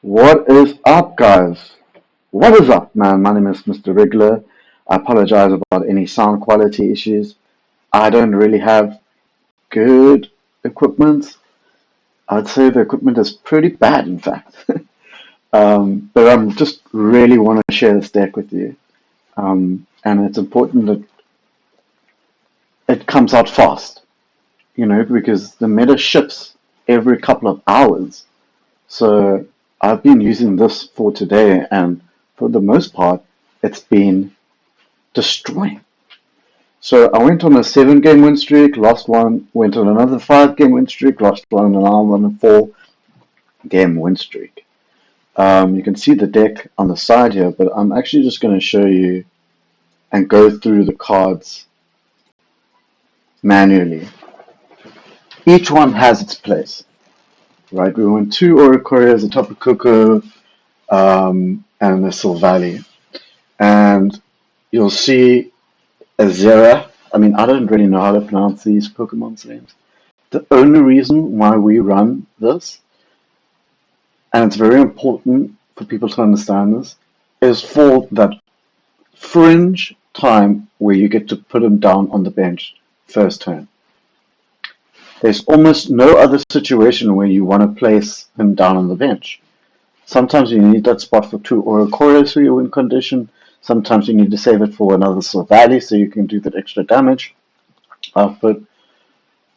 What is up, guys? What is up, man? My name is Mr. Regular. I apologize about any sound quality issues. I don't really have good equipment. I'd say the equipment is pretty bad, in fact. But I'm just really want to share this deck with you. And it's important that it comes out fast, because the meta ships every couple of hours. So I've been using this for today, and for the most part, it's been destroying. So I went on a 7 game win streak, lost one, went on another 5 game win streak, lost one, and now I'm on a 4 game win streak. You can see the deck on the side here, but I'm actually just going to show you and go through the cards manually. Each one has its place, right? We went 2 Aura Couriers, a Tapu Koko, and the Silvally. And you'll see a Zera. I mean, I don't really know how to pronounce these Pokemon's names. The only reason why we run this, and it's very important for people to understand this, is for that fringe time where you get to put him down on the bench first turn. There's almost no other situation where you want to place him down on the bench. Sometimes you need that spot for 2 Aura Couriers for your win condition. Sometimes you need to save it for another Silvally so you can do that extra damage output.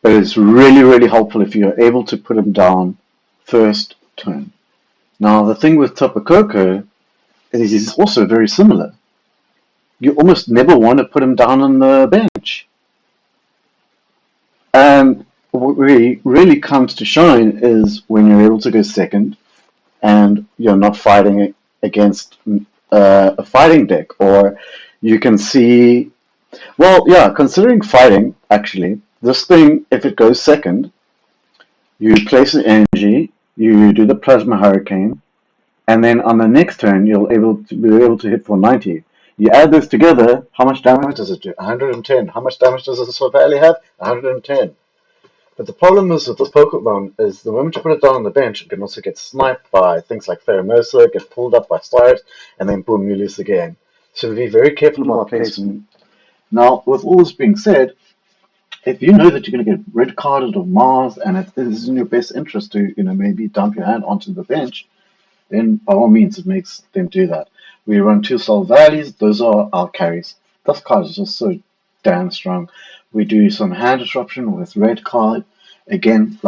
But it's really, really helpful if you're able to put him down first turn. Now, the thing with Tapu Koko is he's also very similar. You almost never want to put him down on the bench. And what really comes to shine is when you're able to go second and you're not fighting against a fighting deck, or you can see, well, yeah, considering fighting, actually, this thing, if it goes second, you place an energy, you do the Plasma Hurricane, and then on the next turn, you'll be able to hit for 90. You add this together, how much damage does it do? 110. How much damage does this Silvally have? 110. But the problem is with this Pokemon is the moment you put it down on the bench, it can also get sniped by things like Pheromosa, get pulled up by Stars, and then boom, you lose the game. So be very careful about placement. Now, with all this being said, if you know that you're going to get red carded or Mars, and it is in your best interest to, maybe dump your hand onto the bench, then by all means it makes them do that. We run 2 Silvallies, those are our carries. This card is just so damn strong. We do some hand disruption with red card. Again,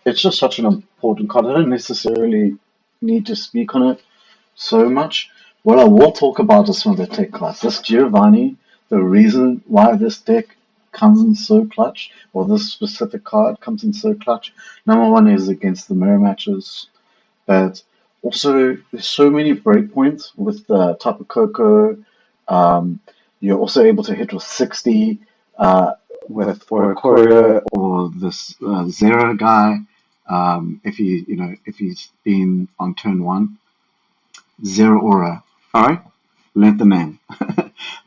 it's just such an important card. I don't necessarily need to speak on it so much. What I will talk about is some of the tech cards. This Giovanni, the reason why this deck comes in so clutch, or this specific card comes in so clutch, number one is against the mirror matches, but also there's so many breakpoints with the Tapu Koko. You're also able to hit with 60 with or a courier or this Zera guy. If he's been on turn 1, Zero Aura. All right, learn the name.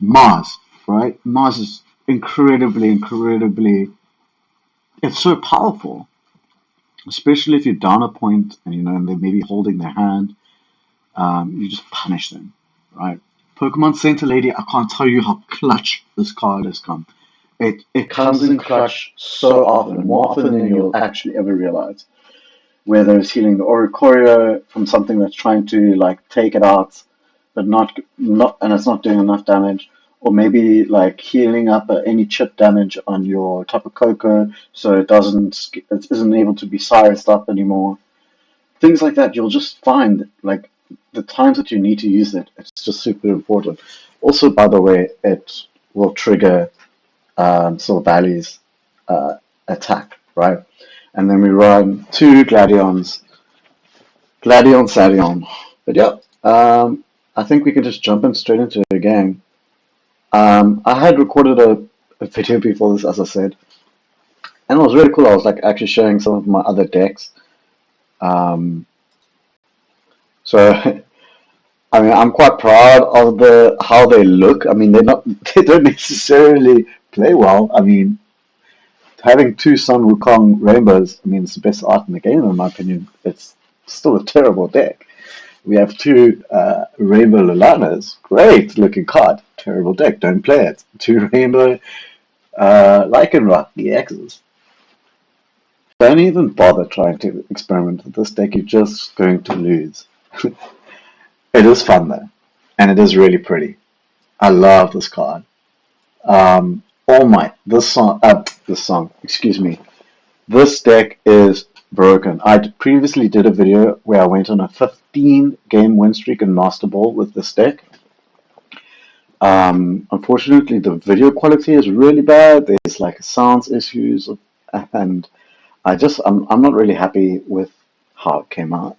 Mars, right? Mars is incredibly. It's so powerful, especially if you're down a point and they may be holding their hand. You just punish them, right? Pokemon Center Lady, I can't tell you how clutch this card has come. It comes in clutch so often, more often than you'll actually ever realize. Whether it's healing the Oricorio from something that's trying to take it out, but not and it's not doing enough damage, or maybe healing up any chip damage on your Tapu Koko so it isn't able to be silenced up anymore. Things like that, you'll just find the times that you need to use it, it's just super important. Also, by the way, it will trigger Silvally's attack, right? And then we run 2 Gladions, Sadion. But yeah, I think we can just jump in straight into the game. I had recorded a video before this, as I said, and it was really cool. I was actually showing some of my other decks. So I mean, I'm quite proud of how they look. I mean, they don't necessarily play well. I mean, having 2 Sun Wukong rainbows, I mean, it's the best art in the game, in my opinion. It's still a terrible deck. We have two Rainbow Lulanas. Great looking card. Terrible deck. Don't play it. Two Rainbow Lycanroc EXs. Don't even bother trying to experiment with this deck. You're just going to lose. It is fun though, and it is really pretty. I love this card. All Might. Excuse me. This deck is broken. I previously did a video where I went on a 15 game win streak in Master Ball with this deck. Unfortunately, the video quality is really bad. There's like sounds issues, and I'm not really happy with how it came out.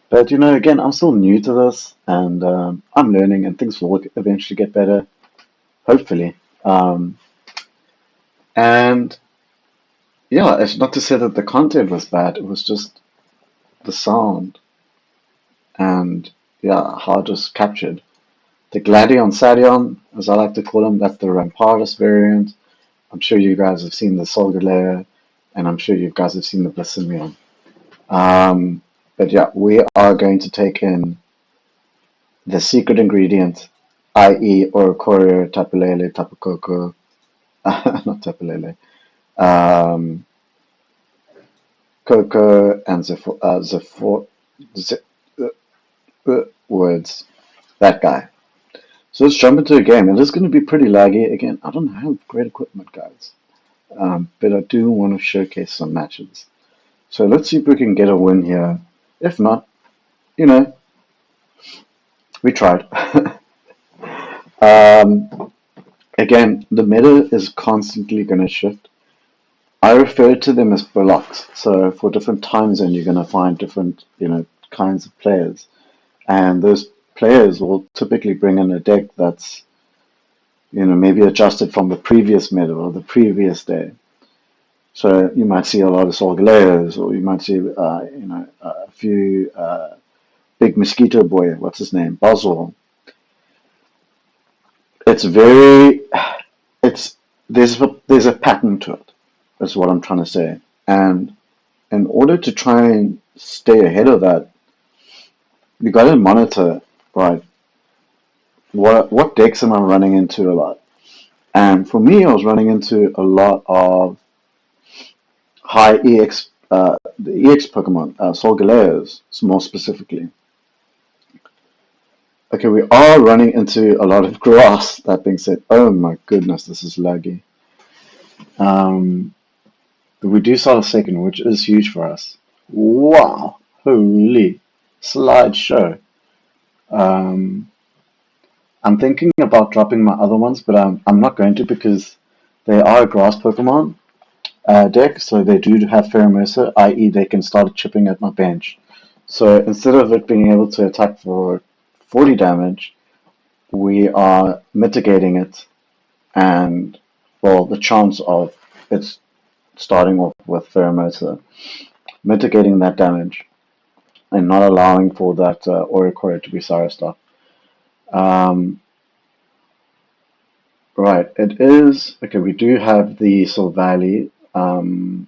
But again, I'm still new to this, and I'm learning, and things will eventually get better, hopefully. And yeah, it's not to say that the content was bad. It was just the sound and yeah, how it was captured. The Gladion Sadion, as I like to call him, that's the Rampardos variant. I'm sure you guys have seen the Solgaleo, and I'm sure you guys have seen the Blaziken. But yeah, we are going to take in the secret ingredient, i.e. Orocorio, Tapulele, Tapu Koko, not Tapulele, um, Coco, and words, that guy. So let's jump into a game. It is going to be pretty laggy. Again, I don't have great equipment, guys. But I do want to showcase some matches. So let's see if we can get a win here. If not, you know, we tried. Again, the meta is constantly going to shift. I refer to them as blocks. So for different time zones, you're going to find different, kinds of players. And those players will typically bring in a deck that's, maybe adjusted from the previous meta or the previous day. So you might see a lot of Solgaleos, or you might see, a few big mosquito boy. What's his name? BUZZWOLE. It's very, it's there's a pattern to it. That's what I'm trying to say. And in order to try and stay ahead of that, you got to monitor, right? What decks am I running into a lot? And for me, I was running into a lot of high EX, the EX Pokemon, Solgaleos, more specifically. Okay, we are running into a lot of grass. That being said, oh my goodness, this is laggy. We do sell a second, which is huge for us. Wow, holy slideshow. Um, I'm thinking about dropping my other ones, but I'm not going to because they are a grass Pokemon deck, so they do have Pheromosa, i.e. they can start chipping at my bench. So instead of it being able to attack for 40 damage, we are mitigating it, and well, the chance of it starting off with Pheromosa, mitigating that damage, and not allowing for that Oricorio to be Sarah stuff. Right, it is. Okay, we do have the Silvally. I'm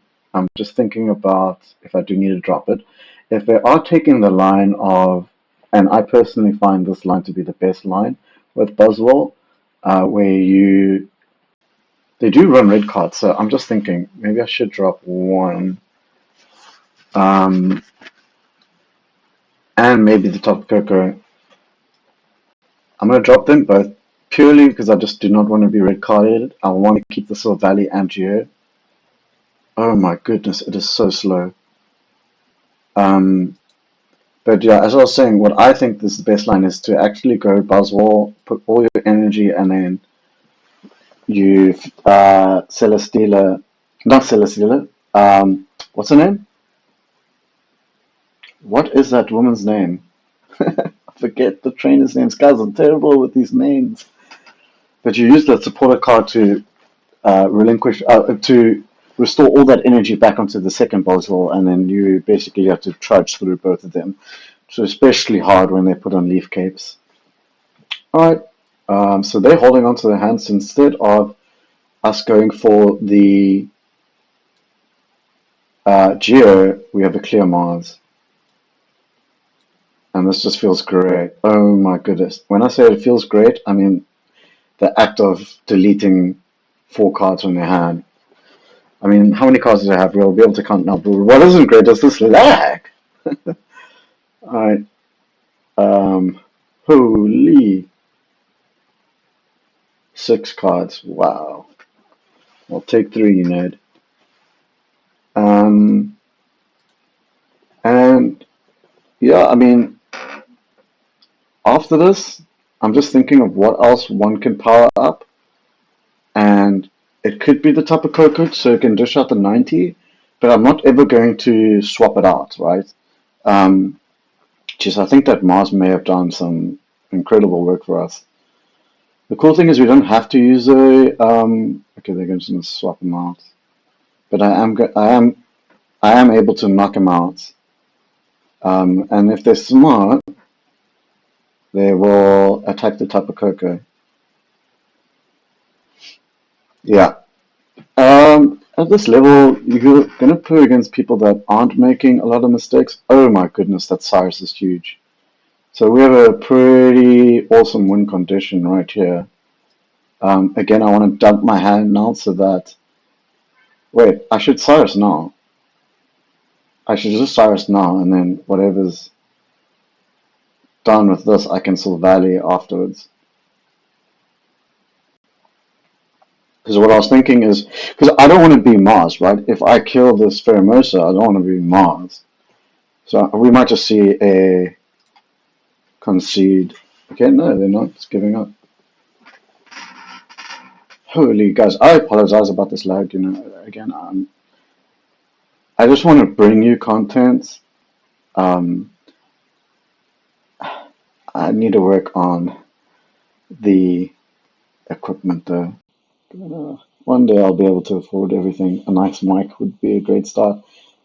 just thinking about if I do need to drop it. If they are taking the line of, and I personally find this line to be the best line with BUZZWOLE, where they do run red cards, so I'm just thinking maybe I should drop one, um, and maybe the top Coco. I'm gonna drop them both purely because I just do not want to be red carded. I want to keep the Silvally and Geo. Oh my goodness, it is so slow. Um, but yeah, as I was saying, what I think this best line is to actually go BUZZWOLE, put all your energy, and then you Celesteela, not Celesteela. What's her name? What is that woman's name? I forget the trainer's names. Guys, I'm terrible with these names. But you use that supporter card to to restore all that energy back onto the second BUZZWOLE, and then you basically have to trudge through both of them. So especially hard when they put on leaf capes. Alright, so they're holding onto their hands instead of us going for the Geo, we have a clear Mars. And this just feels great. Oh my goodness. When I say it feels great, I mean the act of deleting 4 cards from their hand. I mean, how many cards do I have? We'll be able to count now. But what isn't great is this lag. Alright. Um, holy. 6 cards. Wow. I'll take 3, Ned. Um, and yeah, I mean, after this, I'm just thinking of what else one can power up. And it could be the Tapu Koko, so it can dish out the 90, but I'm not ever going to swap it out, right? Just I think that Mars may have done some incredible work for us. The cool thing is we don't have to use a okay, they're going to swap them out, but I am able to knock them out. And if they're smart, they will attack the Tapu Koko. Yeah. At this level, you're going to play against people that aren't making a lot of mistakes. Oh my goodness, that Cyrus is huge. So we have a pretty awesome win condition right here. Again, I want to dump my hand now so that... Wait, I should Cyrus now. I should just Cyrus now, and then whatever's done with this, I can still Valley afterwards. Because what I was thinking is... Because I don't want to be Mars, right? If I kill this Pheromosa, I don't want to be Mars. So we might just see a concede. Okay, no, they're not. It's giving up. Holy guys, I apologize about this lag. You know, again, I just want to bring you content. Um, I need to work on the equipment though. One day I'll be able to afford everything. A nice mic would be a great start.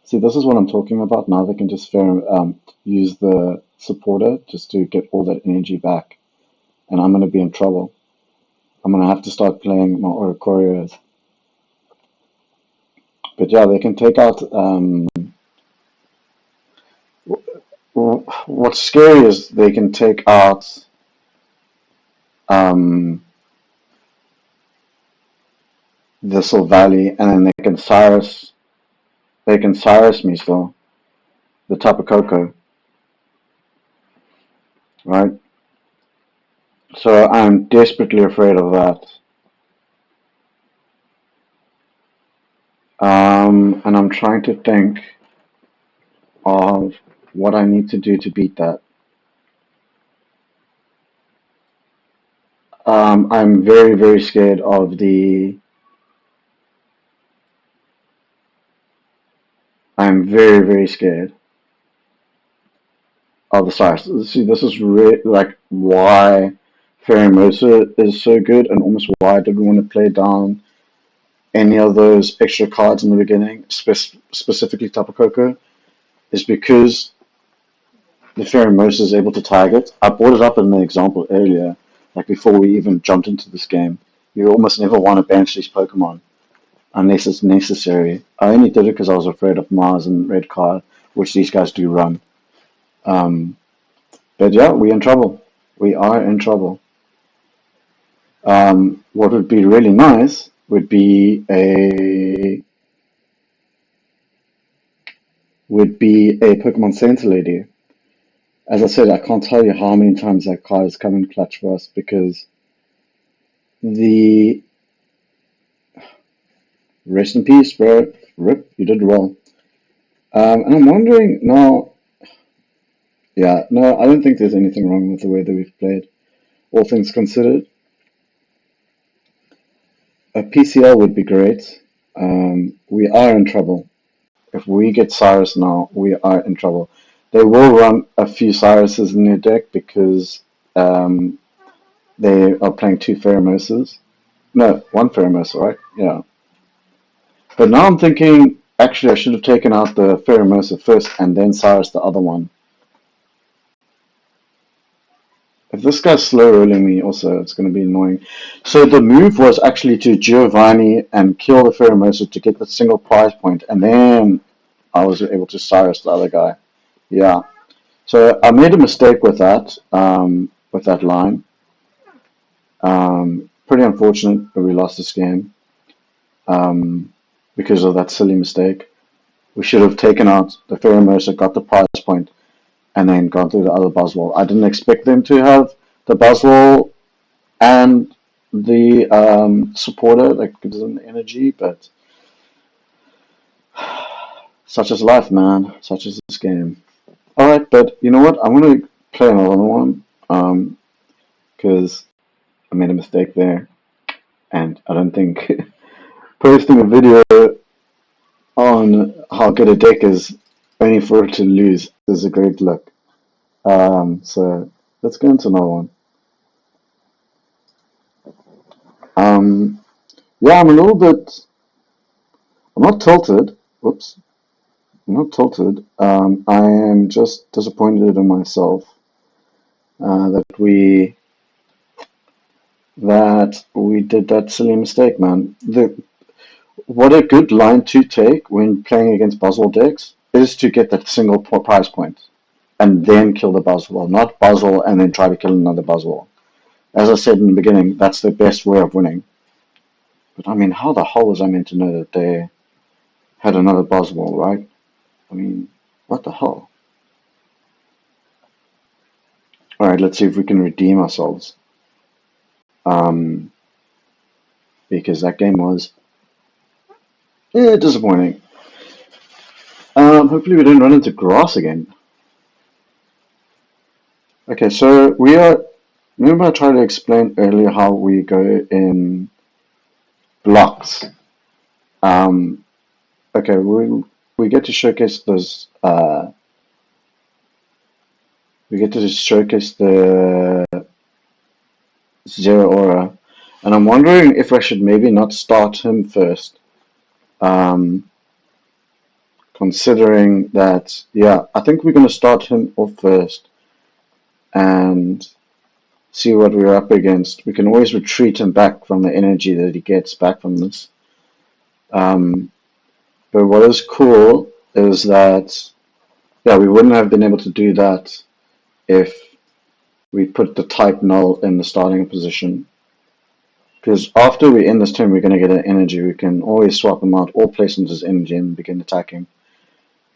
See, this is what I'm talking about. Now they can just use the supporter just to get all that energy back. And I'm going to be in trouble. I'm going to have to start playing my Oricorios. But yeah, they can take out... what's scary is they can take out... the Valley, and then they can Cyrus me still, the Tapu Koko, right? So I'm desperately afraid of that. And I'm trying to think of what I need to do to beat that. I'm very, very scared of the... I'm very, very scared of the Cyrus. See, this is like why Pheromosa is so good, and almost why I didn't want to play down any of those extra cards in the beginning, specifically Tapu Koko, is because the Pheromosa is able to target. I brought it up in the example earlier, like before we even jumped into this game. You almost never want to bench these Pokemon unless it's necessary. I only did it because I was afraid of Mars and Red Card, which these guys do run. But yeah, we're in trouble. We are in trouble. What would be really nice would be a Pokemon Center Lady. As I said, I can't tell you how many times that card has come in clutch for us because the... Rest in peace, bro. Rip, you did well. And I'm wondering now... Yeah, no, I don't think there's anything wrong with the way that we've played. All things considered. A PCL would be great. We are in trouble. If we get Cyrus now, we are in trouble. They will run a few Cyruses in their deck because they are playing 2 Pheromosas. No, 1 Pheromosa, right? Yeah. But now I'm thinking, actually I should have taken out the Pheromosa first and then Cyrus the other one. If this guy's slow rolling me also, it's going to be annoying. So the move was actually to Giovanni and kill the Pheromosa to get the single prize point, and then I was able to Cyrus the other guy. Yeah. So I made a mistake with that line. Pretty unfortunate, but we lost this game because of that silly mistake. We should have taken out the Pheromosa, got the prize point, and then gone through the other BUZZWOLE. I didn't expect them to have the BUZZWOLE and the supporter that gives them energy, but such is life, man. Such is this game. Alright, but you know what? I'm going to play another one because I made a mistake there, and I don't think posting a video on how good a deck is only for it to lose is a great look. So let's go into another one. Yeah, I'm a little bit. I'm not tilted. Whoops. I'm not tilted. I am just disappointed in myself that we did that silly mistake, man. What a good line to take when playing against BUZZWOLE decks is to get that single prize point and then kill the BUZZWOLE, not BUZZWOLE and then try to kill another BUZZWOLE. As I said in the beginning, that's the best way of winning. But I mean, how the hell was I meant to know that they had another BUZZWOLE, right? I mean, what the hell? Alright, let's see if we can redeem ourselves. Because that game was disappointing. Hopefully we didn't run into grass again. Okay, so we are. Remember I tried to explain earlier how we go in blocks. Okay, we get to showcase those. We get to showcase the Zero Aura, and I'm wondering if I should maybe not start him first. Considering that, yeah, I think we're going to start him off first and see what we're up against. We can always retreat him back from the energy that he gets back from this. But what is cool is that, yeah, we wouldn't have been able to do that if we put the type null in the starting position. Because after we end this turn, we're going to get an energy. We can always swap him out or place him as energy and begin attacking.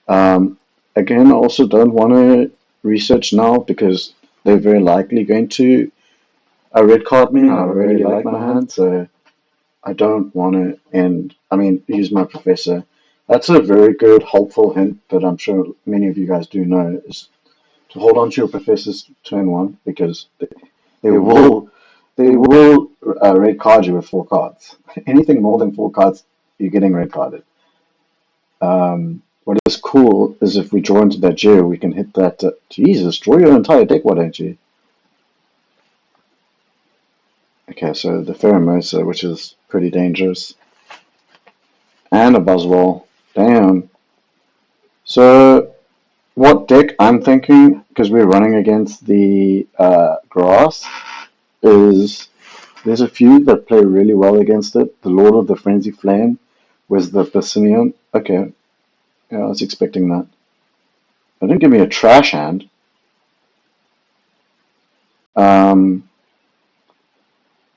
Again, I also don't want to research now because they're very likely going to red card me. I really like my hand, so I don't want to use my professor. That's a very good, helpful hint that I'm sure many of you guys do know is to hold on to your professors turn one because they will red card you with 4 cards. Anything more than 4 cards, you're getting red carded. What is cool is if we draw into that Geo, we can hit that. Jesus, draw your entire deck, why don't you? Okay, so the Pheromosa, which is pretty dangerous. And a BUZZWOLE. Damn. So, what deck I'm thinking, because we're running against the grass, is there's a few that play really well against it. The Lord of the Frenzy Flame was the Bassinian. Okay, yeah, I was expecting that. They didn't give me a trash hand. Yeah,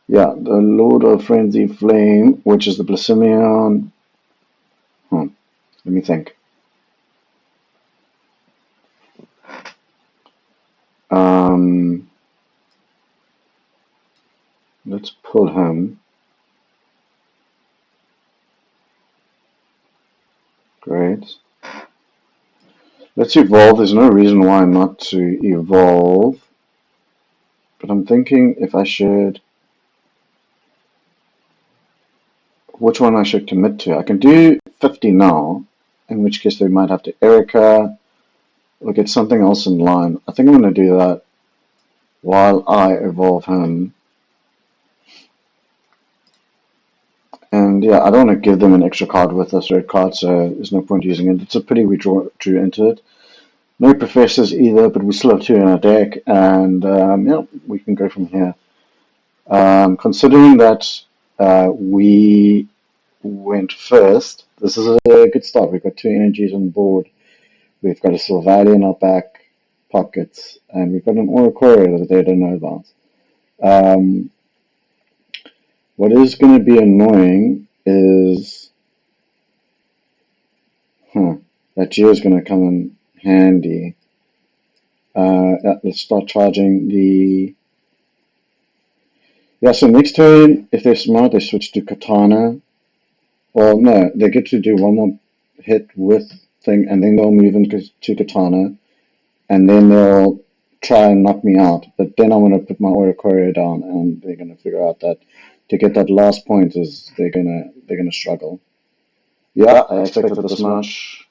the Lord of Frenzy Flame, which is the Blasimian. Let me think. Let's pull him. Great. Let's evolve. There's no reason why not to evolve. But I'm thinking if I should... Which one I should commit to. I can do 50 now, in which case they might have to Erica or get something else in line. I think I'm going to do that while I evolve him. And yeah, I don't want to give them an extra card with this red card, so there's no point using it. It's a pity we drew into it. No professors either, but we still have 2 in our deck, and yeah, we can go from here. Considering that we went first, this is a good start. We've got 2 energies on board. We've got a Sylvalia in our back. pockets, and we've got an Aura Courier that they don't know about. Um, what is going to be annoying is, that Geo is going to come in handy. Let's start charging the. Yeah, so next turn, if they're smart, they switch to Katana. Well, no, they get to do one more hit with thing, and then they'll move into to Katana, and then they'll try and knock me out. But then I'm gonna put my Aura Courier down, and they're gonna figure out that to get that last point is they're gonna struggle. Yeah, I expected this much.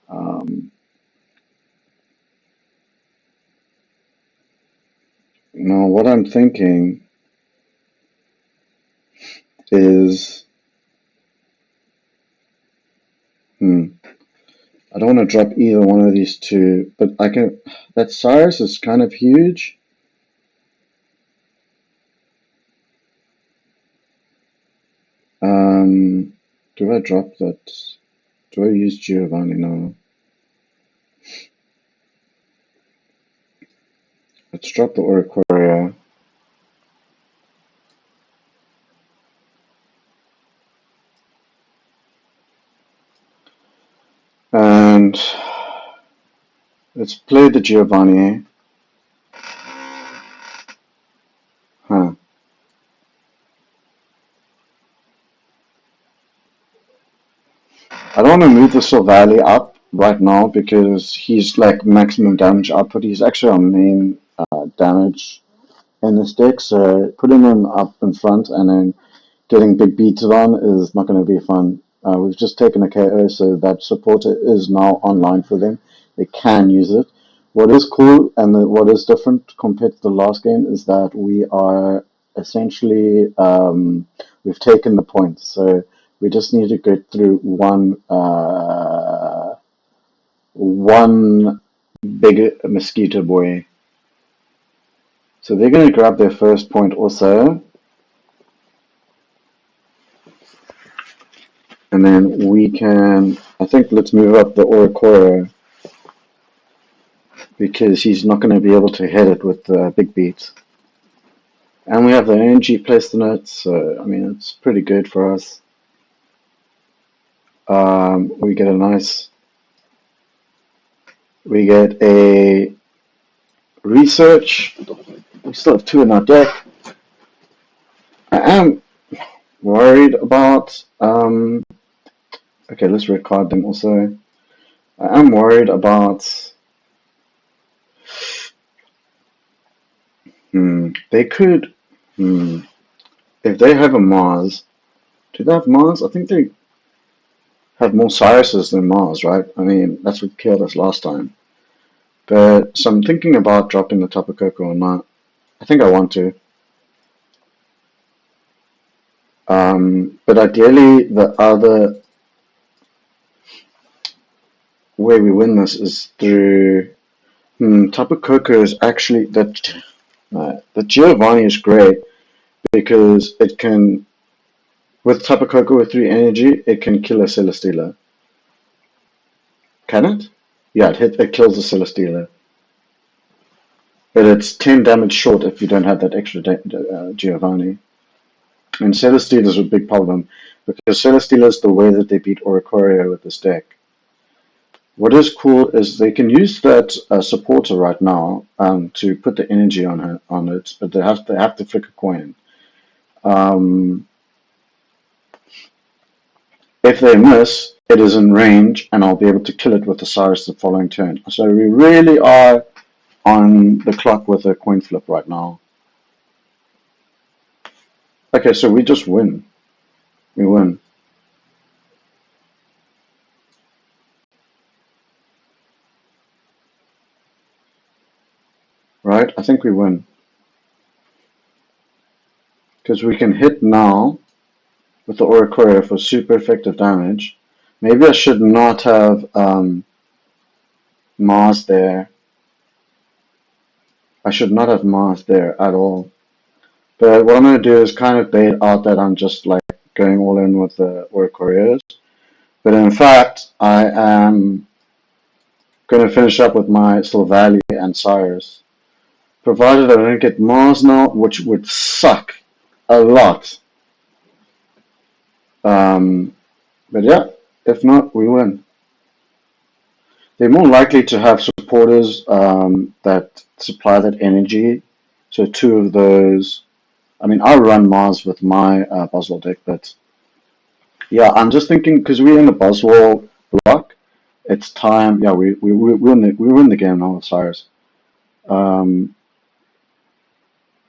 Now, what I'm thinking is, I don't want to drop either one of these two, but I can. That Cyrus is kind of huge. Do I drop that? Do I use Giovanni? No. Let's drop the Aura Courier. And let's play the Giovanni. Huh. I don't want to move the Silvally up right now because he's like maximum damage output. He's actually our main damage in this deck, so putting him up in front and then getting big beats on is not going to be fun. We've just taken a KO, so that supporter is now online for them. They can use it. What is cool and what is different compared to the last game is that we are essentially we've taken the points, so we just need to get through one big mosquito boy. So they're going to grab their first point also. And then we can, I think, let's move up the Aura Courier because he's not going to be able to hit it with the big beats. And we have the energy placed in it, so I mean, it's pretty good for us. We get a nice, we get a research. We still have two in our deck. I am worried about, okay, let's red card them also. I am worried about, they could, if they have a Mars, do they have Mars? I think they have more Cyruses than Mars, right? I mean, that's what killed us last time. But, so I'm thinking about dropping the Tapu Koko or not. I think I want to. But ideally, the other way we win this is through. Tapu Koko is actually the Giovanni is great because it can, with Tapu Koko with 3 energy, it can kill a Celesteela. Can it? Yeah, it kills a Celesteela. But it's 10 damage short if you don't have that extra Giovanni. And Celesteela is a big problem because Celesteela is the way that they beat Aura Courier with this deck. What is cool is they can use that supporter right now to put the energy on it, but they have to flick a coin. If they miss, it is in range, and I'll be able to kill it with the Cyrus the following turn. So we really are on the clock with a coin flip right now. Okay, so we just win. We win. Right? I think we win. Because we can hit now with the Aura Courier for super effective damage. Maybe I should not have Mars there. I should not have Mars there at all. But what I'm going to do is kind of bait out that I'm just like going all in with the Aura Couriers. But in fact, I am going to finish up with my Silvally and Cyrus. Provided I don't get Mars now, which would suck a lot. Um, but yeah, if not, we win. They're more likely to have supporters that supply that energy. So two of those. I mean, I run Mars with my BUZZWOLE deck, but yeah, I'm just thinking because we're in the BUZZWOLE block, it's time. Yeah, we win the game now with Cyrus. Um,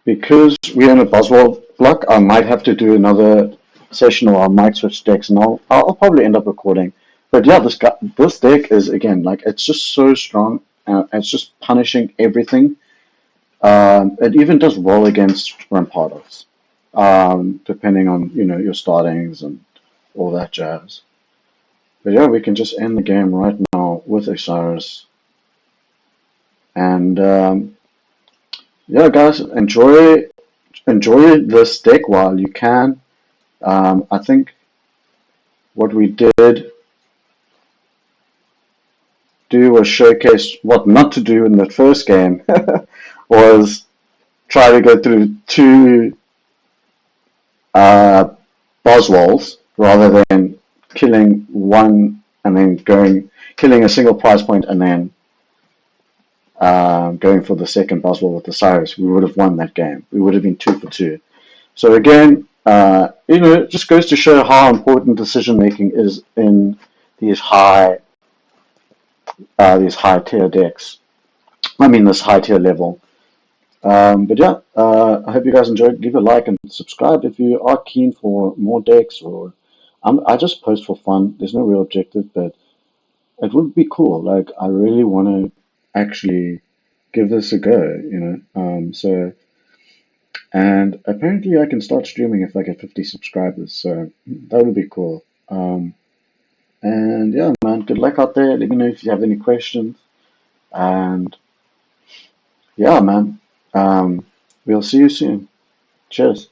because we're in a BUZZWOLE block, I might have to do another session, or I might switch decks, and I'll probably end up recording. But yeah, this deck is again like it's just so strong. It's just punishing everything. It even does well against Rampardos, depending on your startings and all that jazz. But yeah, we can just end the game right now with Osiris. And yeah, guys, enjoy this deck while you can. I think what we did do was showcase what not to do in the first game was try to go through two uh, BUZZWOLEs rather than killing one and then killing a single prize point and then going for the second BUZZWOLE with the Cyrus. We would have won that game. We would have been 2 for 2. So again, it just goes to show how important decision making is in these high tier decks. I mean, this high tier level. But yeah, I hope you guys enjoyed. Leave a like and subscribe if you are keen for more decks. Or I just post for fun. There's no real objective, but it would be cool. Like I really want to actually give this a go. So and apparently I can start streaming if I get 50 subscribers. So that would be cool. And yeah, man, good luck out there. Let me know if you have any questions. And yeah, man, we'll see you soon. Cheers.